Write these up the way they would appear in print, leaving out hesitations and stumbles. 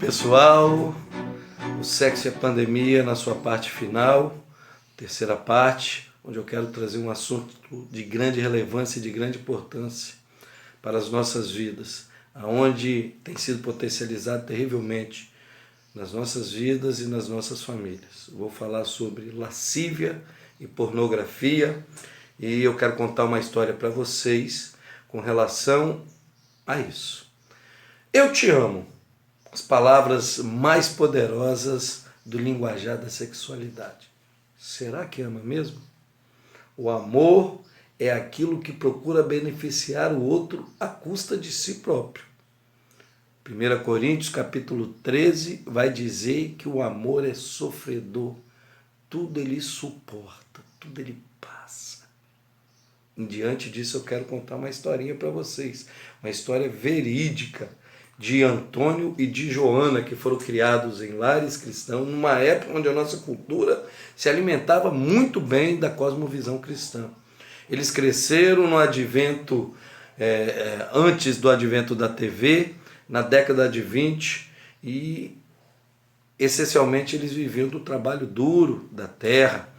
Pessoal, o Sexo e a Pandemia na sua parte final, terceira parte, onde eu quero trazer um assunto de grande relevância e de grande importância para as nossas vidas, aonde tem sido potencializado terrivelmente nas nossas vidas e nas nossas famílias. Eu vou falar sobre lascívia e pornografia e eu quero contar uma história para vocês com relação a isso. Eu te amo. As palavras mais poderosas do linguajar da sexualidade. Será que ama mesmo? O amor é aquilo que procura beneficiar o outro à custa de si próprio. 1 Coríntios capítulo 13 vai dizer que o amor é sofredor, tudo ele suporta, tudo ele passa. Diante disso eu quero contar uma historinha para vocês, uma história verídica, de Antônio e de Joana, que foram criados em lares cristãos, numa época onde a nossa cultura se alimentava muito bem da cosmovisão cristã. Eles cresceram no advento, antes do advento da TV, na década de 20, e essencialmente eles viviam do trabalho duro da terra.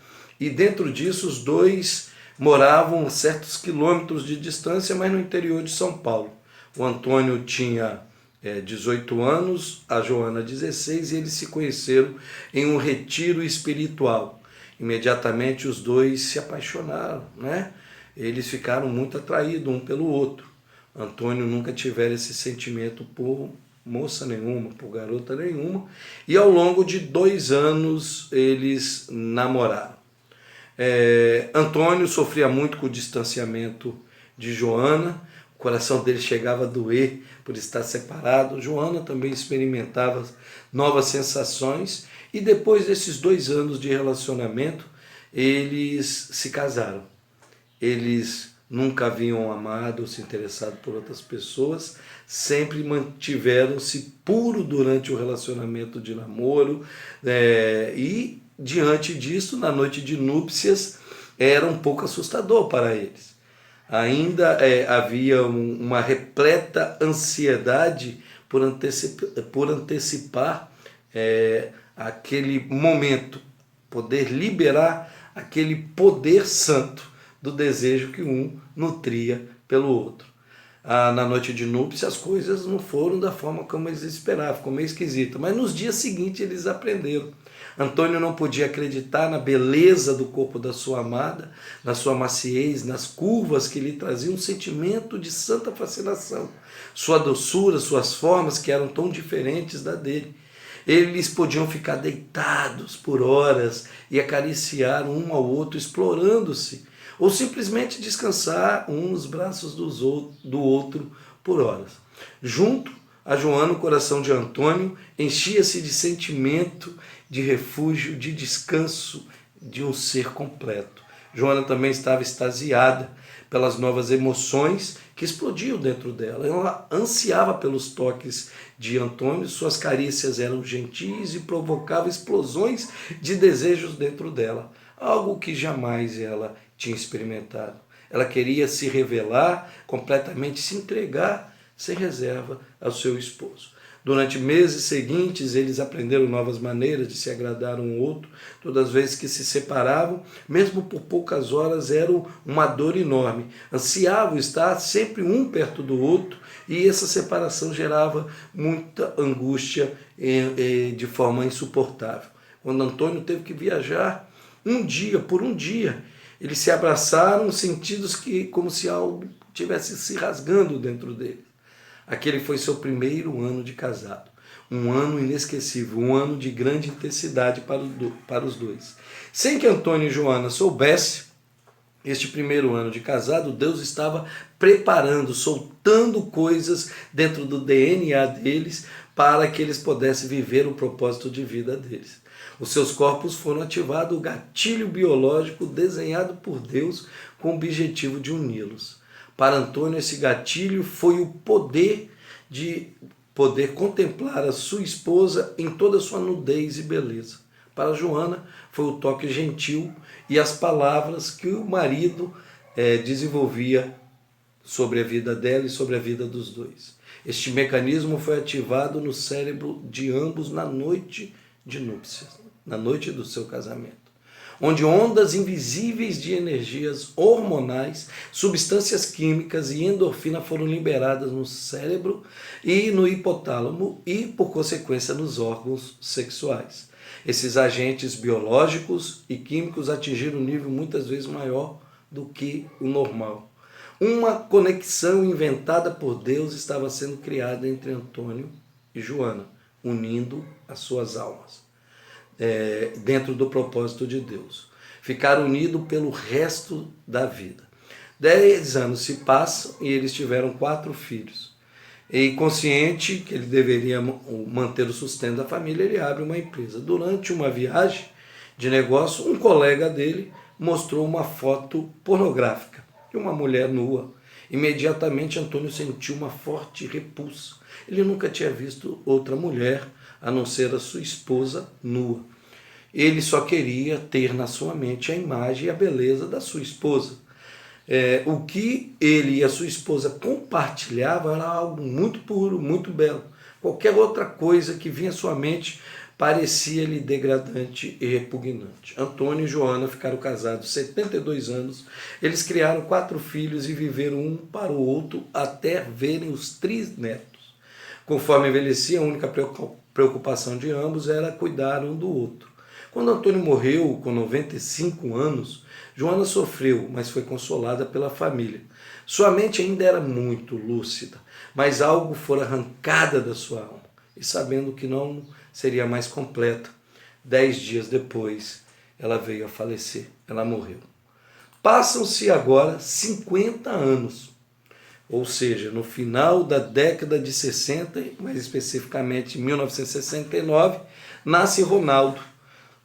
E dentro disso os dois moravam a certos quilômetros de distância, mas no interior de São Paulo. O Antônio tinha 18 anos, a Joana 16, e eles se conheceram em um retiro espiritual. Imediatamente os dois se apaixonaram, né? Eles ficaram muito atraídos um pelo outro. Antônio nunca tivera esse sentimento por moça nenhuma, por garota nenhuma, e ao longo de 2 anos eles namoraram. Antônio sofria muito com o distanciamento de Joana, o coração dele chegava a doer por estar separado. Joana também experimentava novas sensações e depois desses 2 anos de relacionamento, eles se casaram. Eles nunca haviam amado ou se interessado por outras pessoas, sempre mantiveram-se puro durante o relacionamento de namoro e diante disso, na noite de núpcias, era um pouco assustador para eles. Ainda havia uma repleta ansiedade por antecipar aquele momento, poder liberar aquele poder santo do desejo que um nutria pelo outro. Na noite de núpcias as coisas não foram da forma como eles esperavam, ficou meio esquisito, mas nos dias seguintes eles aprenderam. Antônio não podia acreditar na beleza do corpo da sua amada, na sua maciez, nas curvas que lhe traziam um sentimento de santa fascinação, sua doçura, suas formas que eram tão diferentes da dele. Eles podiam ficar deitados por horas e acariciar um ao outro, explorando-se, ou simplesmente descansar um nos braços do outro por horas. Junto a Joana, o coração de Antônio enchia-se de sentimento, de refúgio, de descanso, de um ser completo. Joana também estava extasiada pelas novas emoções que explodiam dentro dela. Ela ansiava pelos toques de Antônio, suas carícias eram gentis e provocavam explosões de desejos dentro dela, algo que jamais ela tinha experimentado. Ela queria se revelar completamente, se entregar sem reserva ao seu esposo. Durante meses seguintes, eles aprenderam novas maneiras de se agradar um ao outro. Todas as vezes que se separavam, mesmo por poucas horas, era uma dor enorme. Ansiavam estar sempre um perto do outro e essa separação gerava muita angústia de forma insuportável. Quando Antônio teve que viajar por um dia, eles se abraçaram, sentidos como se algo estivesse se rasgando dentro deles. Aquele foi seu primeiro ano de casado, um ano inesquecível, um ano de grande intensidade para os dois. Sem que Antônio e Joana soubessem, este primeiro ano de casado, Deus estava preparando, soltando coisas dentro do DNA deles para que eles pudessem viver o propósito de vida deles. Os seus corpos foram ativados, o gatilho biológico desenhado por Deus com o objetivo de uni-los. Para Antônio, esse gatilho foi o poder de poder contemplar a sua esposa em toda a sua nudez e beleza. Para Joana, foi o toque gentil e as palavras que o marido desenvolvia sobre a vida dela e sobre a vida dos dois. Este mecanismo foi ativado no cérebro de ambos na noite de núpcias, na noite do seu casamento, onde ondas invisíveis de energias hormonais, substâncias químicas e endorfina foram liberadas no cérebro e no hipotálamo e, por consequência, nos órgãos sexuais. Esses agentes biológicos e químicos atingiram um nível muitas vezes maior do que o normal. Uma conexão inventada por Deus estava sendo criada entre Antônio e Joana, unindo as suas almas, dentro do propósito de Deus. Ficaram unidos pelo resto da vida. 10 anos se passam e eles tiveram 4 filhos. E consciente que ele deveria manter o sustento da família, ele abre uma empresa. Durante uma viagem de negócio, um colega dele mostrou uma foto pornográfica de uma mulher nua. Imediatamente Antônio sentiu uma forte repulsa. Ele nunca tinha visto outra mulher a não ser a sua esposa nua. Ele só queria ter na sua mente a imagem e a beleza da sua esposa. O que ele e a sua esposa compartilhavam era algo muito puro, muito belo. Qualquer outra coisa que vinha à sua mente parecia-lhe degradante e repugnante. Antônio e Joana ficaram casados 72 anos. Eles criaram 4 filhos e viveram um para o outro até verem os trisnetos. Conforme envelheciam, a única preocupação de ambos era cuidar um do outro. Quando Antônio morreu com 95 anos, Joana sofreu, mas foi consolada pela família. Sua mente ainda era muito lúcida, mas algo fora arrancada da sua alma. E sabendo que não seria mais completa, 10 dias depois, ela veio a falecer. Ela morreu. Passam-se agora 50 anos. Ou seja, no final da década de 60, mais especificamente em 1969, nasce Ronaldo.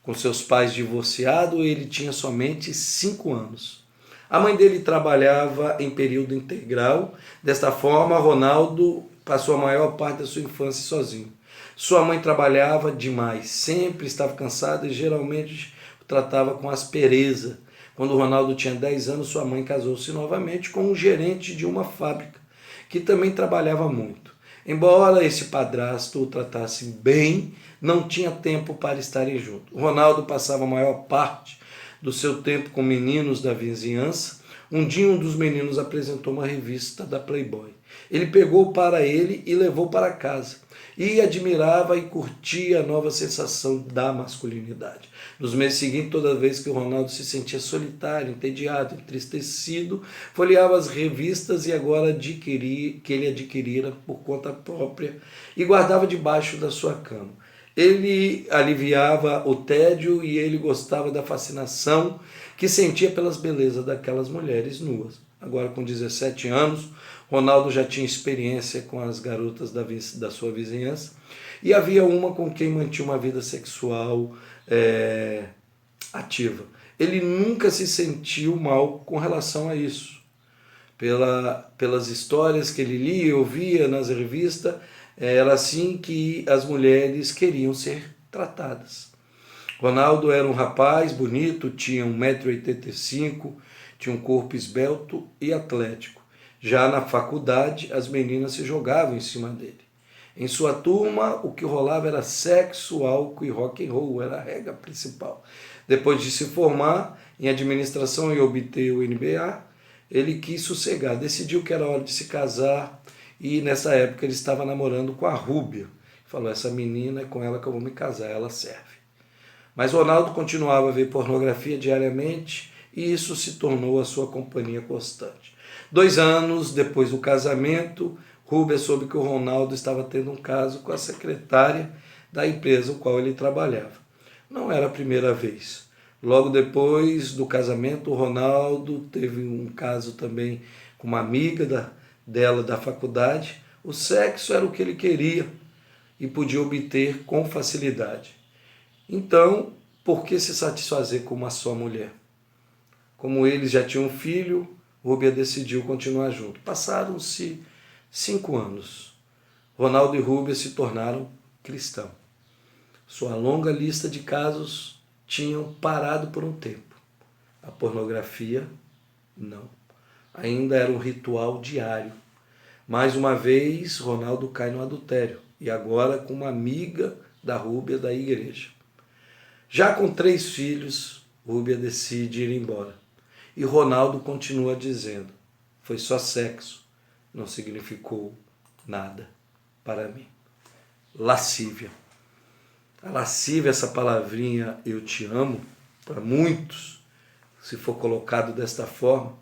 Com seus pais divorciados, ele tinha somente 5 anos. A mãe dele trabalhava em período integral. Desta forma, Ronaldo passou a maior parte da sua infância sozinho. Sua mãe trabalhava demais, sempre estava cansada e geralmente o tratava com aspereza. Quando Ronaldo tinha 10 anos, sua mãe casou-se novamente com um gerente de uma fábrica, que também trabalhava muito. Embora esse padrasto o tratasse bem, não tinha tempo para estarem juntos. Ronaldo passava a maior parte do seu tempo com meninos da vizinhança. Um dia um dos meninos apresentou uma revista da Playboy. Ele pegou para ele e levou para casa. E admirava e curtia a nova sensação da masculinidade. Nos meses seguintes, toda vez que o Ronaldo se sentia solitário, entediado, entristecido, folheava as revistas e agora que ele adquirira por conta própria e guardava debaixo da sua cama. Ele aliviava o tédio e ele gostava da fascinação que sentia pelas belezas daquelas mulheres nuas. Agora, com 17 anos, Ronaldo já tinha experiência com as garotas da sua vizinhança e havia uma com quem mantinha uma vida sexual ativa. Ele nunca se sentiu mal com relação a isso. Pelas histórias que ele lia e ouvia nas revistas, era assim que as mulheres queriam ser tratadas. Ronaldo era um rapaz bonito, tinha 1,85 m, tinha um corpo esbelto e atlético. Já na faculdade, as meninas se jogavam em cima dele. Em sua turma, o que rolava era sexo, álcool e rock and roll, era a regra principal. Depois de se formar em administração e obter o MBA, ele quis sossegar, decidiu que era hora de se casar e nessa época ele estava namorando com a Rúbia. Falou, essa menina é com ela que eu vou me casar, ela serve. Mas Ronaldo continuava a ver pornografia diariamente e isso se tornou a sua companhia constante. 2 anos depois do casamento, Rúbia soube que o Ronaldo estava tendo um caso com a secretária da empresa no qual ele trabalhava. Não era a primeira vez. Logo depois do casamento, o Ronaldo teve um caso também com uma amiga dela da faculdade. O sexo era o que ele queria e podia obter com facilidade. Então, por que se satisfazer com uma só mulher? Como eles já tinham um filho, Rúbia decidiu continuar junto. Passaram-se 5 anos. Ronaldo e Rúbia se tornaram cristãos. Sua longa lista de casos tinham parado por um tempo. A pornografia, não. Ainda era um ritual diário. Mais uma vez, Ronaldo cai no adultério, e agora com uma amiga da Rúbia da igreja. Já com 3 filhos, Rúbia decide ir embora. E Ronaldo continua dizendo: foi só sexo, não significou nada para mim. Lascívia. A lascívia, essa palavrinha eu te amo, para muitos, se for colocado desta forma,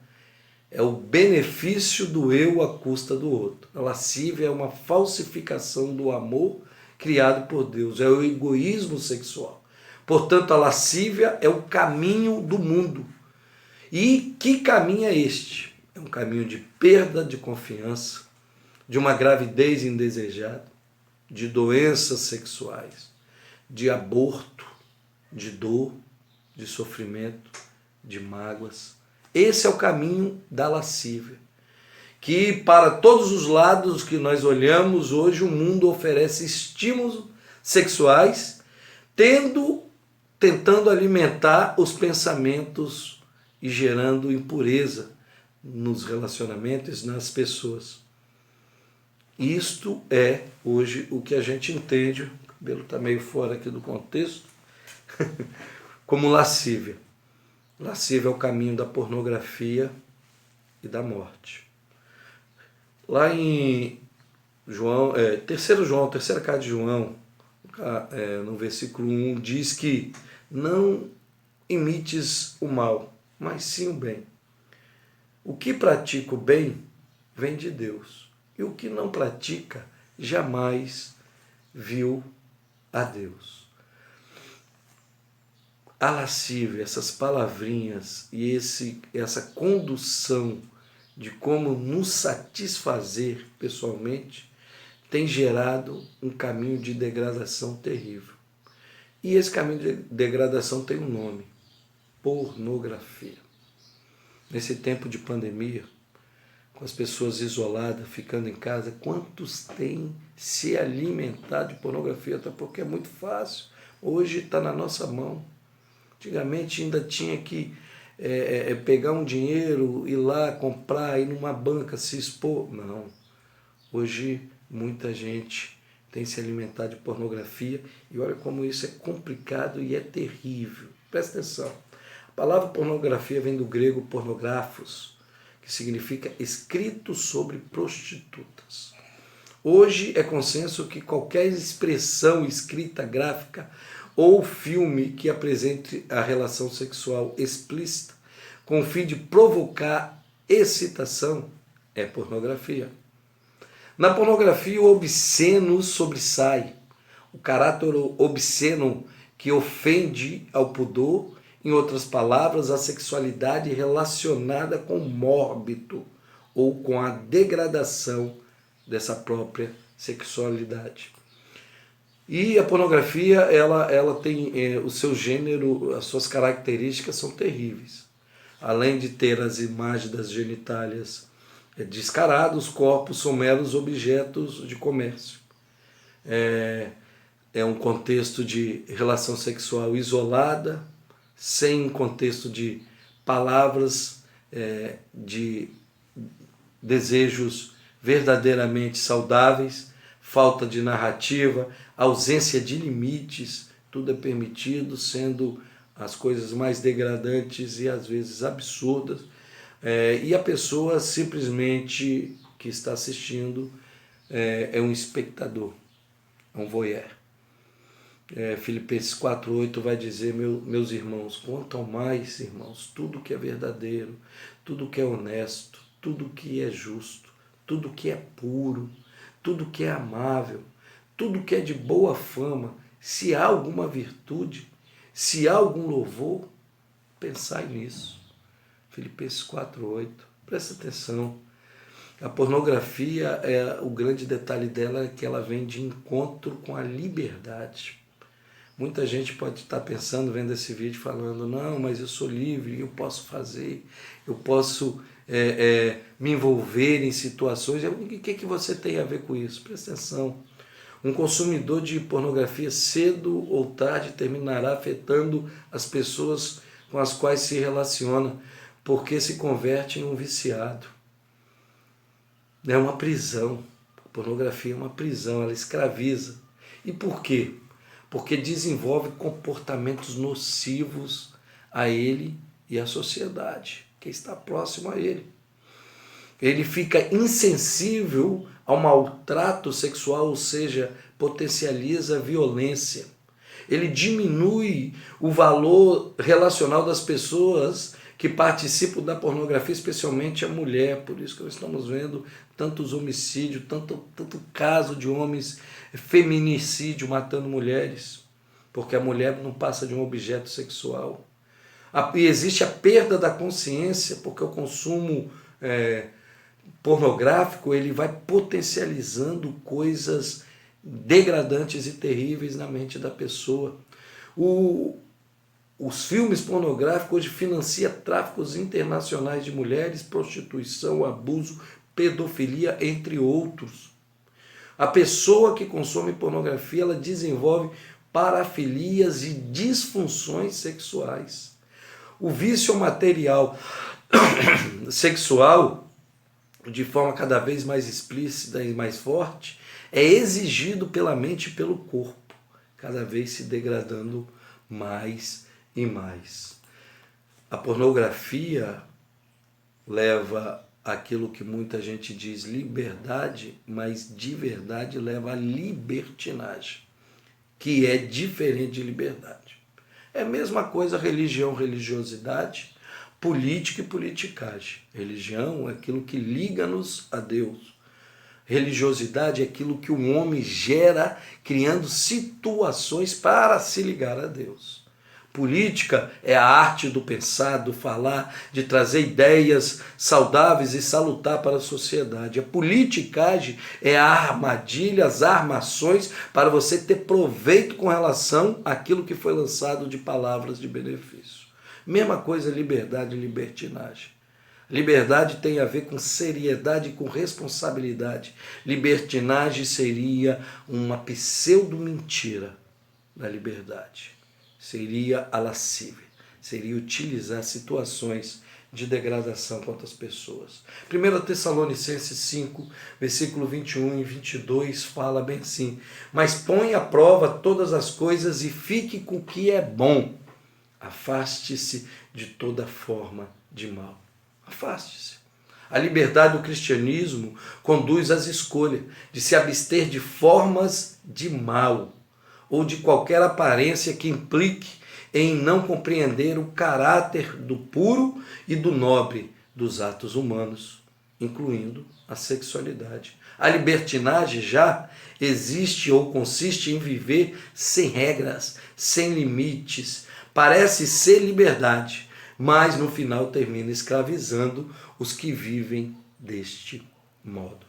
é o benefício do eu à custa do outro. A lascívia é uma falsificação do amor criado por Deus, é o egoísmo sexual. Portanto, a lascívia é o caminho do mundo. E que caminho é este? É um caminho de perda de confiança, de uma gravidez indesejada, de doenças sexuais, de aborto, de dor, de sofrimento, de mágoas. Esse é o caminho da lascívia, que para todos os lados que nós olhamos hoje o mundo oferece estímulos sexuais, tentando alimentar os pensamentos e gerando impureza nos relacionamentos, nas pessoas. Isto é hoje o que a gente entende, o cabelo está meio fora aqui do contexto, como lascívia. Lascívia é o caminho da pornografia e da morte. Lá em João, terceira carta de João, no versículo 1, diz que não imites o mal, mas sim o bem. O que pratica o bem vem de Deus, e o que não pratica jamais viu a Deus. A lascívia, essas palavrinhas e essa condução de como nos satisfazer pessoalmente tem gerado um caminho de degradação terrível. E esse caminho de degradação tem um nome: pornografia. Nesse tempo de pandemia, com as pessoas isoladas, ficando em casa, quantos têm se alimentado de pornografia? Até porque é muito fácil, hoje está na nossa mão. Antigamente ainda tinha que pegar um dinheiro, ir lá comprar, ir numa banca, se expor. Não. Hoje muita gente tem se alimentado de pornografia e olha como isso é complicado e é terrível. Presta atenção. A palavra pornografia vem do grego pornografos, que significa escrito sobre prostitutas. Hoje é consenso que qualquer expressão escrita gráfica ou filme que apresente a relação sexual explícita com o fim de provocar excitação é pornografia. Na pornografia, o obsceno sobressai. O caráter obsceno que ofende ao pudor, em outras palavras, a sexualidade relacionada com o mórbido ou com a degradação dessa própria sexualidade. E a pornografia, ela tem o seu gênero, as suas características são terríveis. Além de ter as imagens das genitálias descaradas, os corpos são meros objetos de comércio. É um contexto de relação sexual isolada, sem contexto de palavras, de desejos verdadeiramente saudáveis, falta de narrativa, ausência de limites, tudo é permitido, sendo as coisas mais degradantes e às vezes absurdas, e a pessoa simplesmente que está assistindo é um espectador, é um voyeur. Filipenses 4,8 vai dizer: meus irmãos, quanto ao mais, irmãos, tudo que é verdadeiro, tudo que é honesto, tudo que é justo, tudo que é puro, tudo que é amável, tudo que é de boa fama, se há alguma virtude, se há algum louvor, pensai nisso. Filipenses 4,8. Presta atenção. A pornografia, o grande detalhe dela é que ela vem de encontro com a liberdade. Muita gente pode estar pensando, vendo esse vídeo, falando: não, mas eu sou livre, eu posso fazer, eu posso me envolver em situações. O que você tem a ver com isso? Presta atenção. Um consumidor de pornografia, cedo ou tarde, terminará afetando as pessoas com as quais se relaciona, porque se converte em um viciado. É uma prisão. A pornografia é uma prisão, ela escraviza. E por quê? Porque desenvolve comportamentos nocivos a ele e à sociedade, que está próximo a ele. Ele fica insensível ao maltrato sexual, ou seja, potencializa a violência. Ele diminui o valor relacional das pessoas que participam da pornografia, especialmente a mulher. Por isso que nós estamos vendo tantos homicídios, tanto caso de homens, feminicídio matando mulheres, porque a mulher não passa de um objeto sexual. E existe a perda da consciência, porque o consumo pornográfico ele vai potencializando coisas degradantes e terríveis na mente da pessoa. Os filmes pornográficos hoje financiam tráficos internacionais de mulheres, prostituição, abuso, pedofilia, entre outros. A pessoa que consome pornografia, ela desenvolve parafilias e disfunções sexuais. O vício material sexual, de forma cada vez mais explícita e mais forte, é exigido pela mente e pelo corpo, cada vez se degradando mais e mais. A pornografia leva aquilo que muita gente diz liberdade, mas de verdade leva a libertinagem, que é diferente de liberdade. É a mesma coisa religião, religiosidade, política e politicagem. Religião é aquilo que liga-nos a Deus. Religiosidade é aquilo que o homem gera criando situações para se ligar a Deus. Política é a arte do pensar, do falar, de trazer ideias saudáveis e salutar para a sociedade. A politicagem é a armadilha, as armações para você ter proveito com relação àquilo que foi lançado de palavras de benefício. Mesma coisa liberdade e libertinagem. Liberdade tem a ver com seriedade e com responsabilidade. Libertinagem seria uma pseudo-mentira da liberdade. Seria a lascívia. Seria utilizar situações de degradação contra as pessoas. 1 Tessalonicenses 5, versículo 21 e 22 fala bem assim: mas põe à prova todas as coisas e fique com o que é bom. Afaste-se de toda forma de mal. Afaste-se. A liberdade do cristianismo conduz às escolhas de se abster de formas de mal ou de qualquer aparência que implique em não compreender o caráter do puro e do nobre dos atos humanos, incluindo a sexualidade. A libertinagem já existe ou consiste em viver sem regras, sem limites. Parece ser liberdade, mas no final termina escravizando os que vivem deste modo.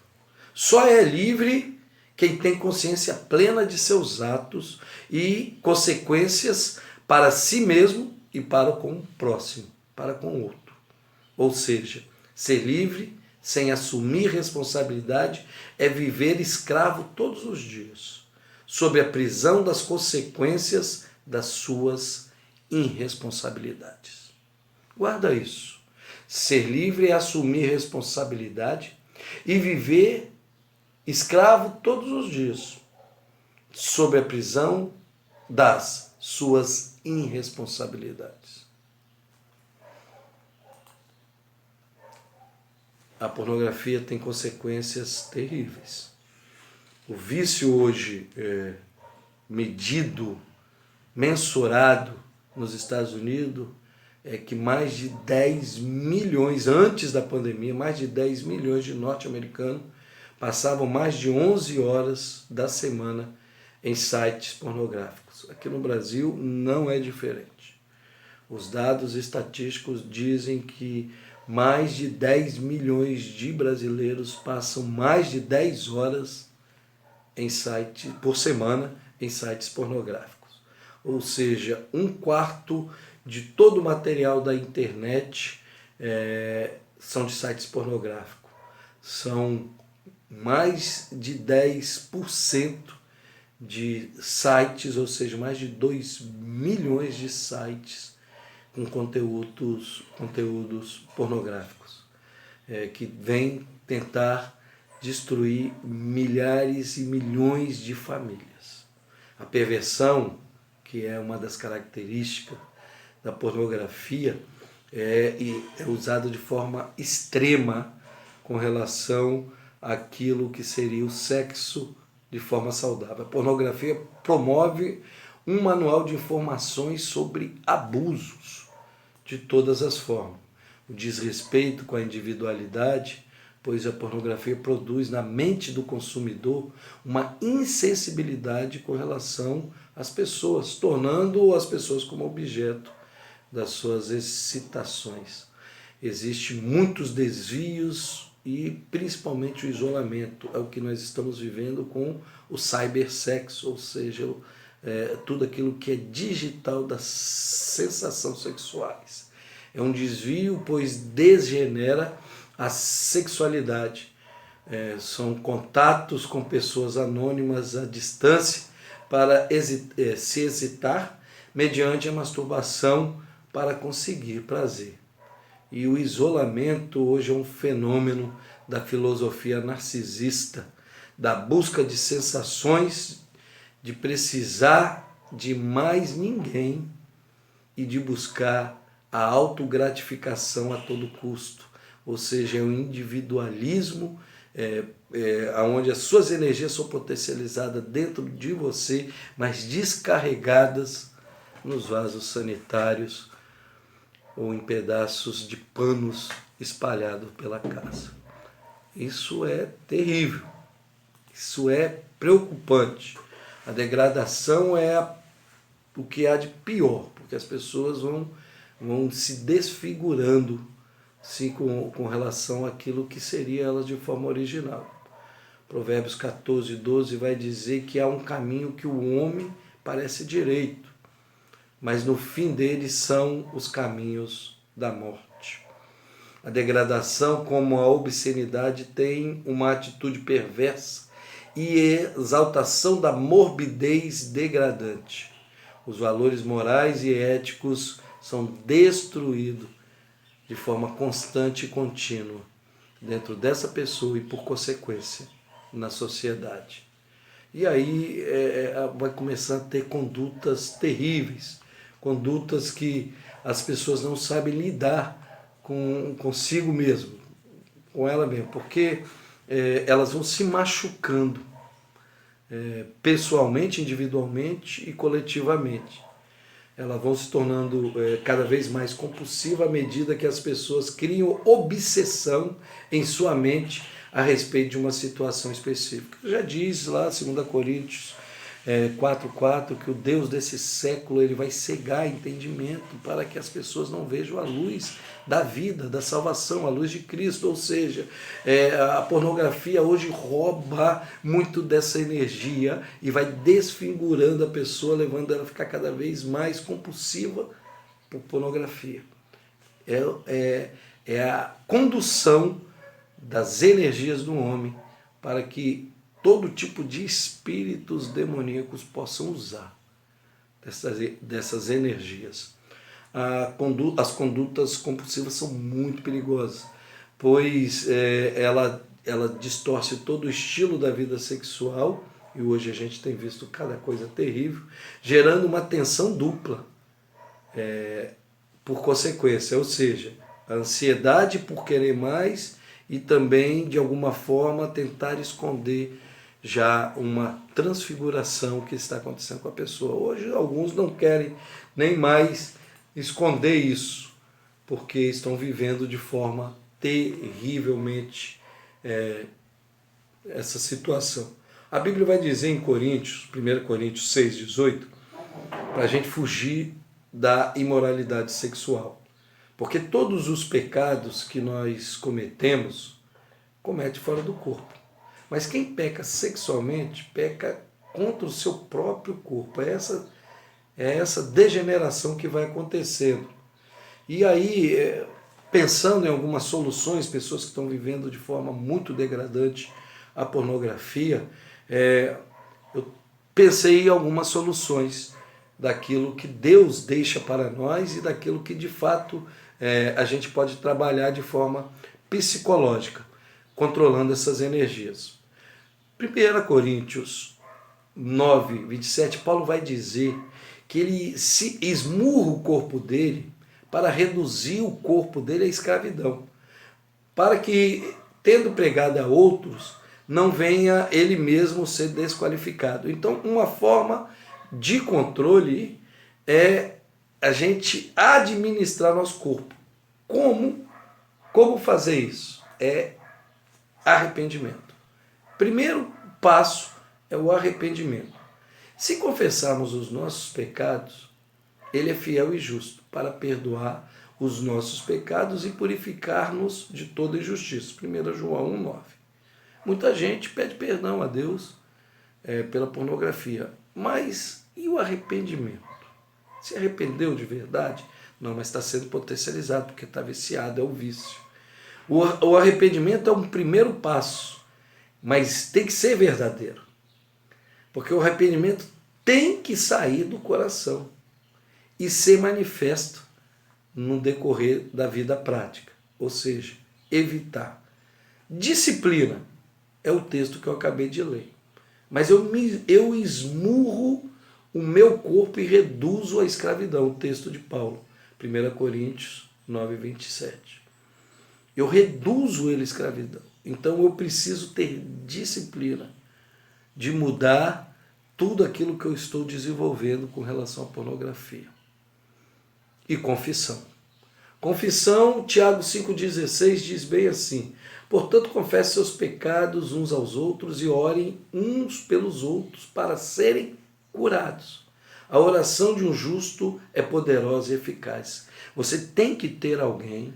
Só é livre quem tem consciência plena de seus atos e consequências para si mesmo e para com o próximo, para com o outro. Ou seja, ser livre sem assumir responsabilidade é viver escravo todos os dias, sob a prisão das consequências das suas irresponsabilidades. Guarda isso. Ser livre é assumir responsabilidade e viver escravo todos os dias, sob a prisão das suas irresponsabilidades. A pornografia tem consequências terríveis. O vício hoje medido, mensurado nos Estados Unidos, é que mais de 10 milhões, antes da pandemia, mais de 10 milhões de norte-americanos passavam mais de 11 horas da semana em sites pornográficos. Aqui no Brasil não é diferente. Os dados estatísticos dizem que mais de 10 milhões de brasileiros passam mais de 10 horas por semana em sites pornográficos. Ou seja, 1/4 de todo o material da internet são de sites pornográficos. São mais de 10% de sites, ou seja, mais de 2 milhões de sites com conteúdos pornográficos, que vêm tentar destruir milhares e milhões de famílias. A perversão, que é uma das características da pornografia, é usada de forma extrema com relação àquilo que seria o sexo de forma saudável. A pornografia promove um manual de informações sobre abusos de todas as formas. O desrespeito com a individualidade, pois a pornografia produz na mente do consumidor uma insensibilidade com relação às pessoas, tornando as pessoas como objeto das suas excitações. Existem muitos desvios e principalmente o isolamento, é o que nós estamos vivendo com o cybersexo, ou seja, tudo aquilo que é digital das sensações sexuais. É um desvio, pois degenera a sexualidade. São contatos com pessoas anônimas à distância para se excitar mediante a masturbação para conseguir prazer. E o isolamento hoje é um fenômeno da filosofia narcisista, da busca de sensações, de precisar de mais ninguém e de buscar a autogratificação a todo custo. Ou seja, é um individualismo onde as suas energias são potencializadas dentro de você, mas descarregadas nos vasos sanitários ou em pedaços de panos espalhados pela casa. Isso é terrível, isso é preocupante. A degradação é o que há de pior, porque as pessoas vão se desfigurando com relação àquilo que seria elas de forma original. Provérbios 14, 12 vai dizer que há um caminho que o homem parece direito, mas no fim dele são os caminhos da morte. A degradação, como a obscenidade, tem uma atitude perversa e exaltação da morbidez degradante. Os valores morais e éticos são destruídos de forma constante e contínua dentro dessa pessoa e, por consequência, na sociedade. E aí vai começar a ter condutas terríveis, condutas que as pessoas não sabem lidar consigo mesmo, com ela mesma, porque elas vão se machucando pessoalmente, individualmente e coletivamente. Elas vão se tornando cada vez mais compulsivas à medida que as pessoas criam obsessão em sua mente a respeito de uma situação específica. Já diz lá, 2 Coríntios 4,4, que o Deus desse século ele vai cegar entendimento para que as pessoas não vejam a luz da vida, da salvação, a luz de Cristo. Ou seja, a pornografia hoje rouba muito dessa energia e vai desfigurando a pessoa, levando ela a ficar cada vez mais compulsiva por pornografia. É a condução das energias do homem para que todo tipo de espíritos demoníacos possam usar dessas energias. As condutas compulsivas são muito perigosas, pois ela distorce todo o estilo da vida sexual, e hoje a gente tem visto cada coisa terrível, gerando uma tensão dupla por consequência, ou seja, a ansiedade por querer mais e também, de alguma forma, tentar esconder já uma transfiguração que está acontecendo com a pessoa. Hoje, alguns não querem nem mais esconder isso, porque estão vivendo de forma terrivelmente essa situação. A Bíblia vai dizer em Coríntios, 1 Coríntios 6,18, para a gente fugir da imoralidade sexual. Porque todos os pecados que nós cometemos, comete fora do corpo. Mas quem peca sexualmente, peca contra o seu próprio corpo. É essa degeneração que vai acontecendo. E aí, pensando em algumas soluções, pessoas que estão vivendo de forma muito degradante a pornografia, eu pensei em algumas soluções daquilo que Deus deixa para nós e daquilo que de fato a gente pode trabalhar de forma psicológica. controlando essas energias. 1 Coríntios 9, 27, Paulo vai dizer que ele se esmurra o corpo dele para reduzir o corpo dele à escravidão, para que, tendo pregado a outros, não venha ele mesmo ser desqualificado. Então, uma forma de controle é a gente administrar nosso corpo. Como fazer isso? É arrependimento. Primeiro passo é o arrependimento. Se confessarmos os nossos pecados, ele é fiel e justo para perdoar os nossos pecados e purificar-nos de toda injustiça. 1 João 1,9. Muita gente pede perdão a Deus pela pornografia, mas e o arrependimento? Se arrependeu de verdade? Não, mas está sendo potencializado, porque está viciado, é o vício. O arrependimento é um primeiro passo, mas tem que ser verdadeiro. Porque o arrependimento tem que sair do coração e ser manifesto no decorrer da vida prática. Ou seja, evitar. Disciplina é o texto que eu acabei de ler. Mas eu esmurro o meu corpo e reduzo a escravidão. O texto de Paulo, 1 Coríntios 9, 27. Eu reduzo ele à escravidão. Então eu preciso ter disciplina de mudar tudo aquilo que eu estou desenvolvendo com relação à pornografia. E confissão. Confissão, Tiago 5,16 diz bem assim: portanto, confesse seus pecados uns aos outros e orem uns pelos outros para serem curados. A oração de um justo é poderosa e eficaz. Você tem que ter alguém,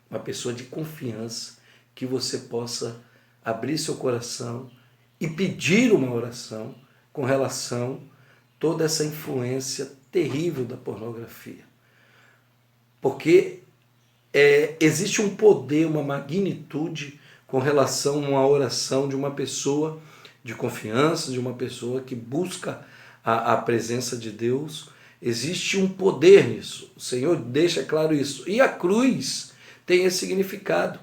uma pessoa de confiança, que você possa abrir seu coração e pedir uma oração com relação a toda essa influência terrível da pornografia. Porque existe um poder, uma magnitude com relação a uma oração de uma pessoa de confiança, de uma pessoa que busca a presença de Deus. Existe um poder nisso. O Senhor deixa claro isso. E a cruz tem esse significado.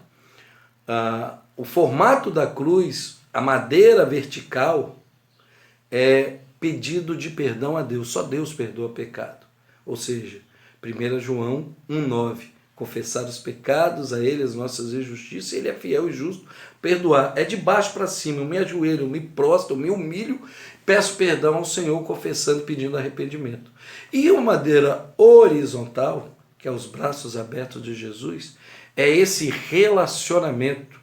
O formato da cruz, a madeira vertical, é pedido de perdão a Deus. Só Deus perdoa pecado. Ou seja, 1 João 1,9. Confessar os pecados a Ele, as nossas injustiças, Ele é fiel e justo, perdoar. É de baixo para cima, eu me ajoelho, eu me prostro, eu me humilho, peço perdão ao Senhor, confessando, pedindo arrependimento. E uma madeira horizontal, que é os braços abertos de Jesus, é esse relacionamento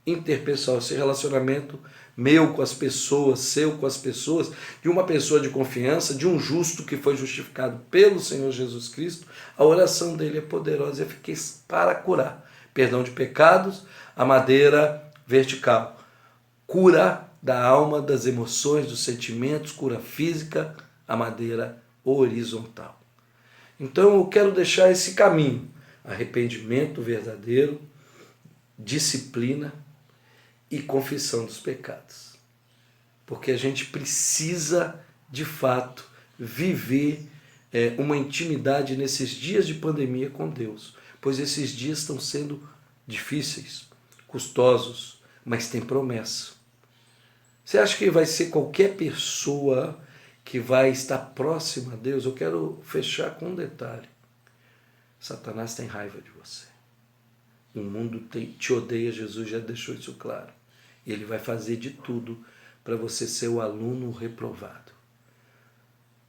interpessoal, esse relacionamento meu com as pessoas, seu com as pessoas, de uma pessoa de confiança, de um justo que foi justificado pelo Senhor Jesus Cristo. A oração dele é poderosa e eficaz para curar. Perdão de pecados, a madeira vertical. Cura da alma, das emoções, dos sentimentos, cura física, a madeira horizontal. Então eu quero deixar esse caminho: arrependimento verdadeiro, disciplina e confissão dos pecados. Porque a gente precisa, de fato, viver uma intimidade nesses dias de pandemia com Deus, pois esses dias estão sendo difíceis, custosos, mas tem promessa. Você acha que vai ser qualquer pessoa que vai estar próxima a Deus? Eu quero fechar com um detalhe. Satanás tem raiva de você. O mundo te odeia, Jesus já deixou isso claro. E ele vai fazer de tudo para você ser o aluno reprovado.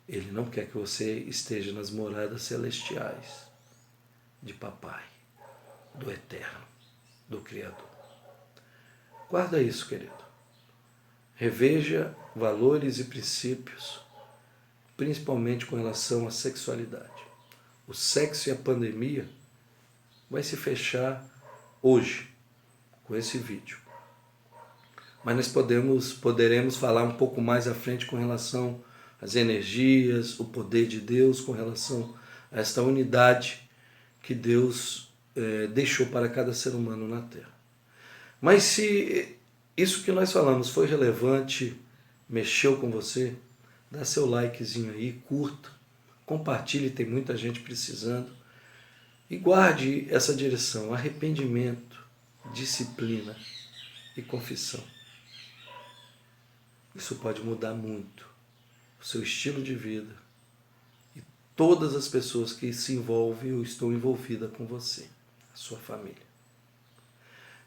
Ele não quer que você esteja nas moradas celestiais de papai, do eterno, do Criador. Guarda isso, querido. Reveja valores e princípios, principalmente com relação à sexualidade. O sexo e a pandemia vai se fechar hoje, com esse vídeo. Mas nós poderemos falar um pouco mais à frente com relação às energias, o poder de Deus, com relação a esta unidade que Deus deixou para cada ser humano na Terra. Mas se isso que nós falamos foi relevante, mexeu com você, dá seu likezinho aí, curta, compartilhe, tem muita gente precisando. E guarde essa direção: arrependimento, disciplina e confissão. Isso pode mudar muito o seu estilo de vida e todas as pessoas que se envolvem ou estão envolvidas com você, a sua família.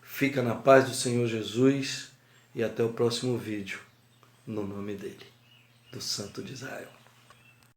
Fica na paz do Senhor Jesus e até o próximo vídeo, no nome dele, do Santo de Israel.